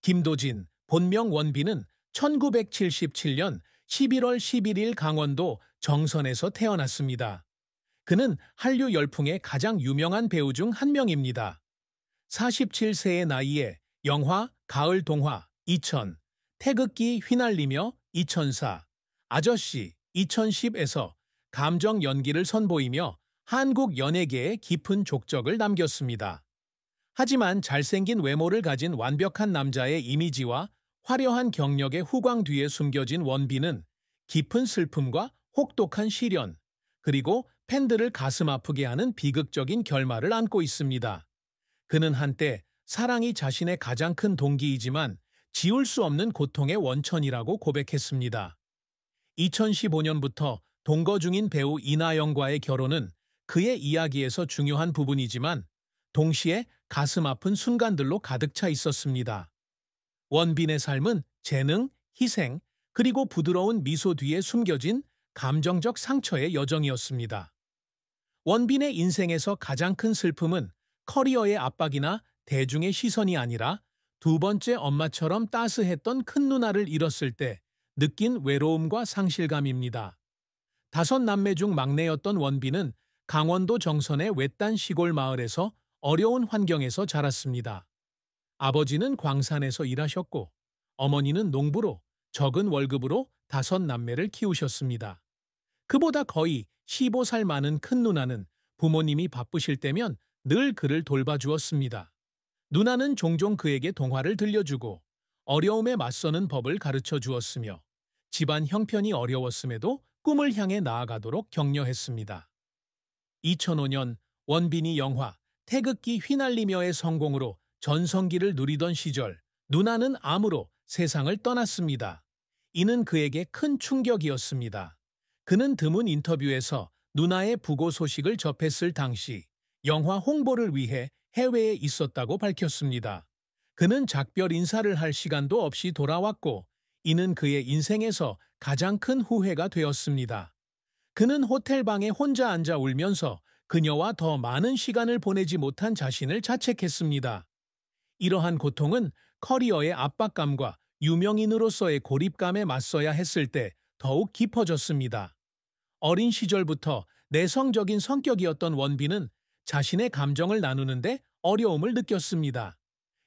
김도진, 본명 원빈은 1977년 11월 11일 강원도 정선에서 태어났습니다. 그는 한류 열풍의 가장 유명한 배우 중 한 명입니다. 47세의 나이에 영화 가을 동화 2000, 태극기 휘날리며 2004, 아저씨 2010에서 감정 연기를 선보이며 한국 연예계에 깊은 족적을 남겼습니다. 하지만 잘생긴 외모를 가진 완벽한 남자의 이미지와 화려한 경력의 후광 뒤에 숨겨진 원빈은 깊은 슬픔과 혹독한 시련, 그리고 팬들을 가슴 아프게 하는 비극적인 결말을 안고 있습니다. 그는 한때 사랑이 자신의 가장 큰 동기이지만 지울 수 없는 고통의 원천이라고 고백했습니다. 2015년부터 동거 중인 배우 이나영과의 결혼은 그의 이야기에서 중요한 부분이지만 동시에 가슴 아픈 순간들로 가득 차 있었습니다. 원빈의 삶은 재능, 희생, 그리고 부드러운 미소 뒤에 숨겨진 감정적 상처의 여정이었습니다. 원빈의 인생에서 가장 큰 슬픔은 커리어의 압박이나 대중의 시선이 아니라 두 번째 엄마처럼 따스했던 큰 누나를 잃었을 때 느낀 외로움과 상실감입니다. 다섯 남매 중 막내였던 원빈은 강원도 정선의 외딴 시골 마을에서 어려운 환경에서 자랐습니다. 아버지는 광산에서 일하셨고 어머니는 농부로 적은 월급으로 다섯 남매를 키우셨습니다. 그보다 거의 15살 많은 큰 누나는 부모님이 바쁘실 때면 늘 그를 돌봐주었습니다. 누나는 종종 그에게 동화를 들려주고 어려움에 맞서는 법을 가르쳐 주었으며 집안 형편이 어려웠음에도 꿈을 향해 나아가도록 격려했습니다. 2005년 원빈이 영화 태극기 휘날리며의 성공으로 전성기를 누리던 시절 누나는 암으로 세상을 떠났습니다. 이는 그에게 큰 충격이었습니다. 그는 드문 인터뷰에서 누나의 부고 소식을 접했을 당시 영화 홍보를 위해 해외에 있었다고 밝혔습니다. 그는 작별 인사를 할 시간도 없이 돌아왔고 이는 그의 인생에서 가장 큰 후회가 되었습니다. 그는 호텔방에 혼자 앉아 울면서 그녀와 더 많은 시간을 보내지 못한 자신을 자책했습니다. 이러한 고통은 커리어의 압박감과 유명인으로서의 고립감에 맞서야 했을 때 더욱 깊어졌습니다. 어린 시절부터 내성적인 성격이었던 원빈은 자신의 감정을 나누는데 어려움을 느꼈습니다.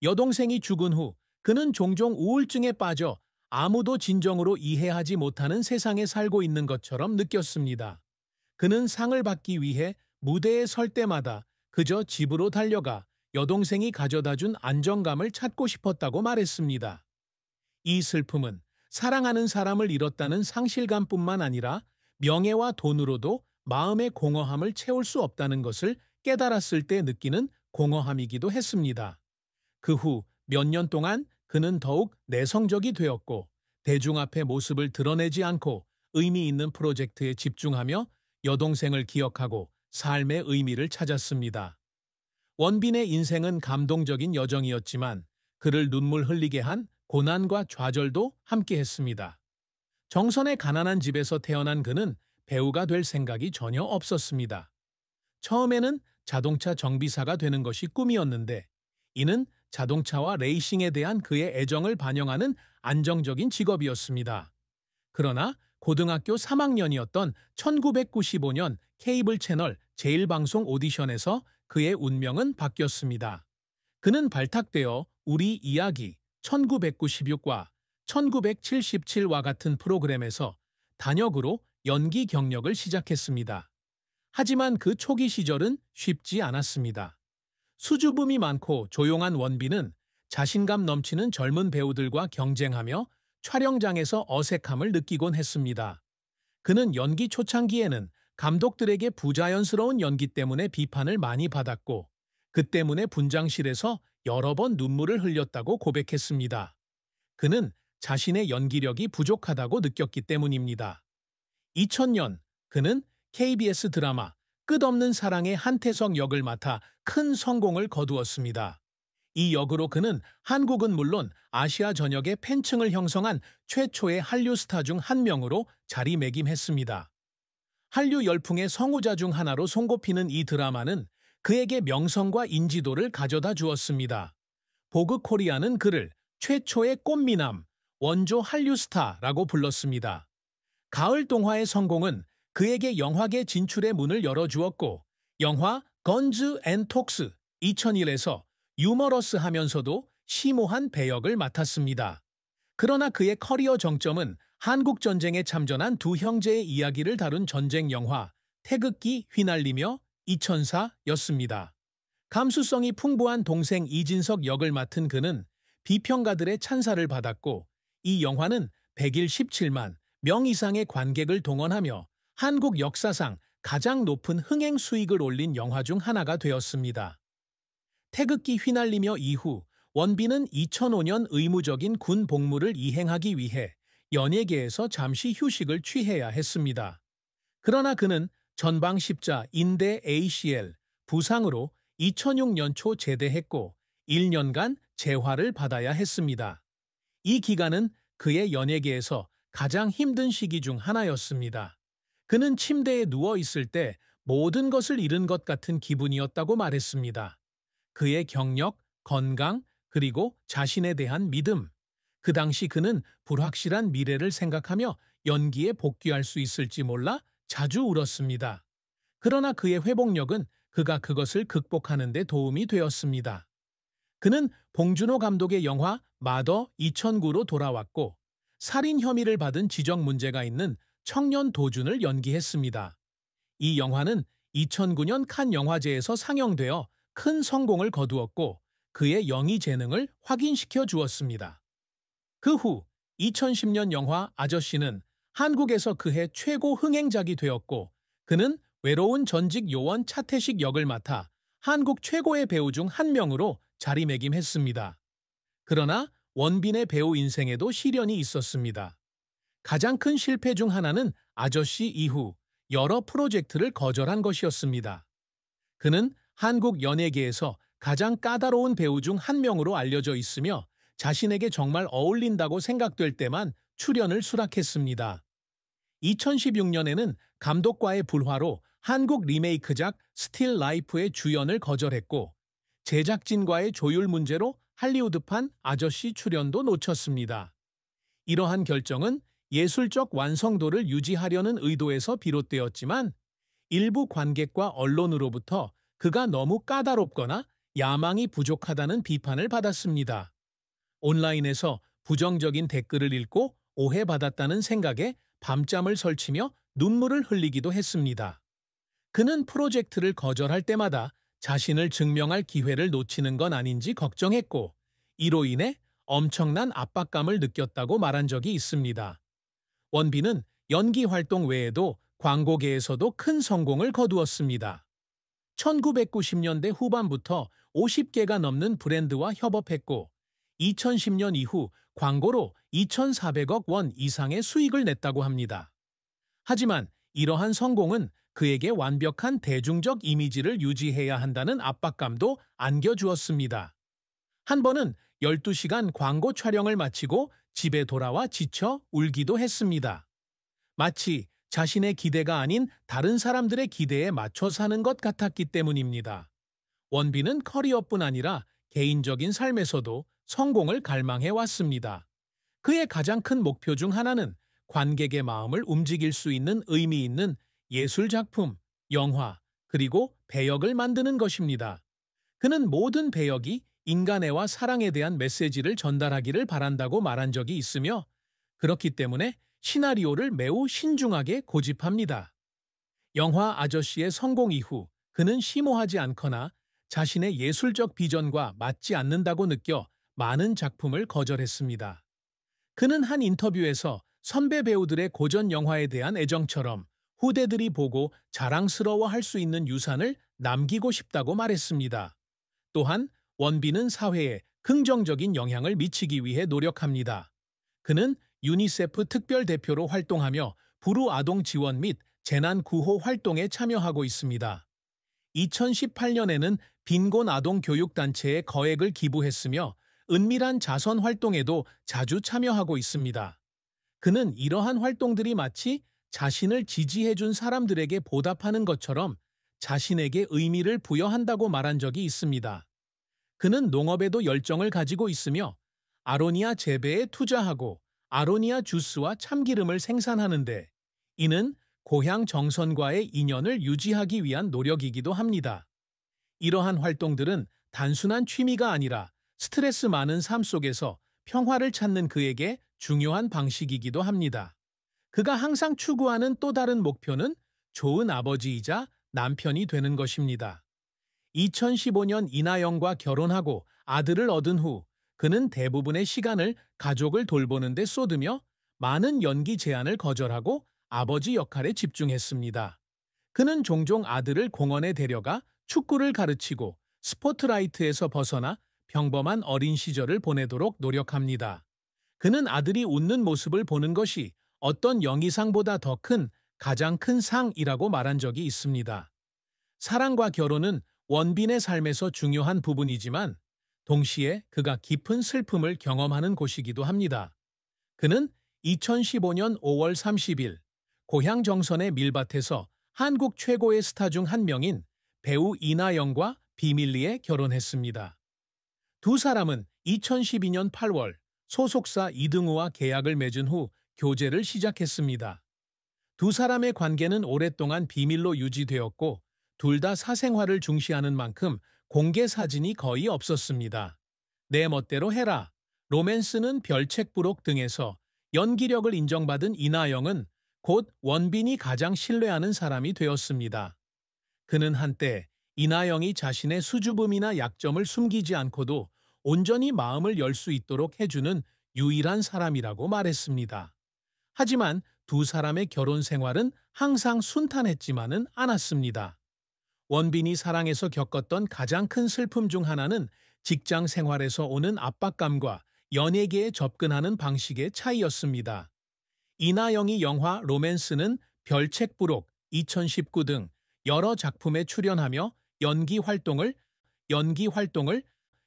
여동생이 죽은 후 그는 종종 우울증에 빠져 아무도 진정으로 이해하지 못하는 세상에 살고 있는 것처럼 느꼈습니다. 그는 상을 받기 위해 무대에 설 때마다 그저 집으로 달려가 여동생이 가져다준 안정감을 찾고 싶었다고 말했습니다. 이 슬픔은 사랑하는 사람을 잃었다는 상실감뿐만 아니라 명예와 돈으로도 마음의 공허함을 채울 수 없다는 것을 깨달았을 때 느끼는 공허함이기도 했습니다. 그 후 몇 년 동안 그는 더욱 내성적이 되었고 대중 앞에 모습을 드러내지 않고 의미 있는 프로젝트에 집중하며 여동생을 기억하고 삶의 의미를 찾았습니다. 원빈의 인생은 감동적인 여정이었지만 그를 눈물 흘리게 한 고난과 좌절도 함께했습니다. 정선의 가난한 집에서 태어난 그는 배우가 될 생각이 전혀 없었습니다. 처음에는 자동차 정비사가 되는 것이 꿈이었는데 이는 자동차와 레이싱에 대한 그의 애정을 반영하는 안정적인 직업이었습니다. 그러나 고등학교 3학년이었던 1995년 케이블 채널 제1방송 오디션에서 그의 운명은 바뀌었습니다. 그는 발탁되어 우리 이야기 1996과 1977와 같은 프로그램에서 단역으로 연기 경력을 시작했습니다. 하지만 그 초기 시절은 쉽지 않았습니다. 수줍음이 많고 조용한 원빈은 자신감 넘치는 젊은 배우들과 경쟁하며 촬영장에서 어색함을 느끼곤 했습니다. 그는 연기 초창기에는 감독들에게 부자연스러운 연기 때문에 비판을 많이 받았고 그 때문에 분장실에서 여러 번 눈물을 흘렸다고 고백했습니다. 그는 자신의 연기력이 부족하다고 느꼈기 때문입니다. 2000년 그는 KBS 드라마 끝없는 사랑의 한태석 역을 맡아 큰 성공을 거두었습니다. 이 역으로 그는 한국은 물론 아시아 전역의 팬층을 형성한 최초의 한류 스타 중 한 명으로 자리매김했습니다. 한류 열풍의 성우자 중 하나로 손꼽히는 이 드라마는 그에게 명성과 인지도를 가져다 주었습니다. 보그코리아는 그를 최초의 꽃미남, 원조 한류 스타라고 불렀습니다. 가을 동화의 성공은 그에게 영화계 진출의 문을 열어주었고 영화 건즈 앤 톡스 2001에서 유머러스하면서도 심오한 배역을 맡았습니다. 그러나 그의 커리어 정점은 한국전쟁에 참전한 두 형제의 이야기를 다룬 전쟁 영화 태극기 휘날리며 2004였습니다. 감수성이 풍부한 동생 이진석 역을 맡은 그는 비평가들의 찬사를 받았고 이 영화는 117만 명 이상의 관객을 동원하며 한국 역사상 가장 높은 흥행 수익을 올린 영화 중 하나가 되었습니다. 태극기 휘날리며 이후 원빈은 2005년 의무적인 군 복무를 이행하기 위해 연예계에서 잠시 휴식을 취해야 했습니다. 그러나 그는 전방십자 인대 ACL 부상으로 2006년 초 제대했고 1년간 재활을 받아야 했습니다. 이 기간은 그의 연예계에서 가장 힘든 시기 중 하나였습니다. 그는 침대에 누워 있을 때 모든 것을 잃은 것 같은 기분이었다고 말했습니다. 그의 경력, 건강, 그리고 자신에 대한 믿음. 그 당시 그는 불확실한 미래를 생각하며 연기에 복귀할 수 있을지 몰라 자주 울었습니다. 그러나 그의 회복력은 그가 그것을 극복하는 데 도움이 되었습니다. 그는 봉준호 감독의 영화 마더 2009로 돌아왔고 살인 혐의를 받은 지적 문제가 있는 청년 도준을 연기했습니다. 이 영화는 2009년 칸 영화제에서 상영되어 큰 성공을 거두었고 그의 연기 재능을 확인시켜 주었습니다. 그 후 2010년 영화 아저씨는 한국에서 그해 최고 흥행작이 되었고 그는 외로운 전직 요원 차태식 역을 맡아 한국 최고의 배우 중 한 명으로 자리매김했습니다. 그러나 원빈의 배우 인생에도 시련이 있었습니다. 가장 큰 실패 중 하나는 아저씨 이후 여러 프로젝트를 거절한 것이었습니다. 그는 한국 연예계에서 가장 까다로운 배우 중 한 명으로 알려져 있으며 자신에게 정말 어울린다고 생각될 때만 출연을 수락했습니다. 2016년에는 감독과의 불화로 한국 리메이크작 스틸 라이프의 주연을 거절했고 제작진과의 조율 문제로 할리우드판 아저씨 출연도 놓쳤습니다. 이러한 결정은 예술적 완성도를 유지하려는 의도에서 비롯되었지만 일부 관객과 언론으로부터 그가 너무 까다롭거나 야망이 부족하다는 비판을 받았습니다. 온라인에서 부정적인 댓글을 읽고 오해받았다는 생각에 밤잠을 설치며 눈물을 흘리기도 했습니다. 그는 프로젝트를 거절할 때마다 자신을 증명할 기회를 놓치는 건 아닌지 걱정했고 이로 인해 엄청난 압박감을 느꼈다고 말한 적이 있습니다. 원빈은 연기 활동 외에도 광고계에서도 큰 성공을 거두었습니다. 1990년대 후반부터 50개가 넘는 브랜드와 협업했고 2010년 이후 광고로 2,400억 원 이상의 수익을 냈다고 합니다. 하지만 이러한 성공은 그에게 완벽한 대중적 이미지를 유지해야 한다는 압박감도 안겨주었습니다. 한 번은 12시간 광고 촬영을 마치고 집에 돌아와 지쳐 울기도 했습니다. 마치 자신의 기대가 아닌 다른 사람들의 기대에 맞춰 사는 것 같았기 때문입니다. 원빈은 커리어뿐 아니라 개인적인 삶에서도 성공을 갈망해 왔습니다. 그의 가장 큰 목표 중 하나는 관객의 마음을 움직일 수 있는 의미 있는 예술작품, 영화, 그리고 배역을 만드는 것입니다. 그는 모든 배역이 인간애와 사랑에 대한 메시지를 전달하기를 바란다고 말한 적이 있으며 그렇기 때문에 시나리오를 매우 신중하게 고집합니다. 영화 아저씨의 성공 이후 그는 심오하지 않거나 자신의 예술적 비전과 맞지 않는다고 느껴 많은 작품을 거절했습니다. 그는 한 인터뷰에서 선배 배우들의 고전 영화에 대한 애정처럼 후대들이 보고 자랑스러워할 수 있는 유산을 남기고 싶다고 말했습니다. 또한 원빈은 사회에 긍정적인 영향을 미치기 위해 노력합니다. 그는 유니세프 특별대표로 활동하며 불우 아동 지원 및 재난 구호 활동에 참여하고 있습니다. 2018년에는 빈곤 아동 교육단체에 거액을 기부했으며 은밀한 자선 활동에도 자주 참여하고 있습니다. 그는 이러한 활동들이 마치 자신을 지지해준 사람들에게 보답하는 것처럼 자신에게 의미를 부여한다고 말한 적이 있습니다. 그는 농업에도 열정을 가지고 있으며 아로니아 재배에 투자하고 아로니아 주스와 참기름을 생산하는데, 이는 고향 정선과의 인연을 유지하기 위한 노력이기도 합니다. 이러한 활동들은 단순한 취미가 아니라 스트레스 많은 삶 속에서 평화를 찾는 그에게 중요한 방식이기도 합니다. 그가 항상 추구하는 또 다른 목표는 좋은 아버지이자 남편이 되는 것입니다. 2015년 이나영과 결혼하고 아들을 얻은 후 그는 대부분의 시간을 가족을 돌보는 데 쏟으며 많은 연기 제안을 거절하고 아버지 역할에 집중했습니다. 그는 종종 아들을 공원에 데려가 축구를 가르치고 스포트라이트에서 벗어나 평범한 어린 시절을 보내도록 노력합니다. 그는 아들이 웃는 모습을 보는 것이 어떤 영의상보다 더 큰 가장 큰 상이라고 말한 적이 있습니다. 사랑과 결혼은 원빈의 삶에서 중요한 부분이지만 동시에 그가 깊은 슬픔을 경험하는 곳이기도 합니다. 그는 2015년 5월 30일 고향 정선의 밀밭에서 한국 최고의 스타 중 한 명인 배우 이나영과 비밀리에 결혼했습니다. 두 사람은 2012년 8월 소속사 이등우와 계약을 맺은 후 교제를 시작했습니다. 두 사람의 관계는 오랫동안 비밀로 유지되었고 둘 다 사생활을 중시하는 만큼 공개 사진이 거의 없었습니다. 내 멋대로 해라, 로맨스는 별책부록 등에서 연기력을 인정받은 이나영은 곧 원빈이 가장 신뢰하는 사람이 되었습니다. 그는 한때 이나영이 자신의 수줍음이나 약점을 숨기지 않고도 온전히 마음을 열 수 있도록 해주는 유일한 사람이라고 말했습니다. 하지만 두 사람의 결혼 생활은 항상 순탄했지만은 않았습니다. 원빈이 사랑에서 겪었던 가장 큰 슬픔 중 하나는 직장 생활에서 오는 압박감과 연예계에 접근하는 방식의 차이였습니다. 이나영이 영화 로맨스는 별책부록 2019 등 여러 작품에 출연하며 연기 활동을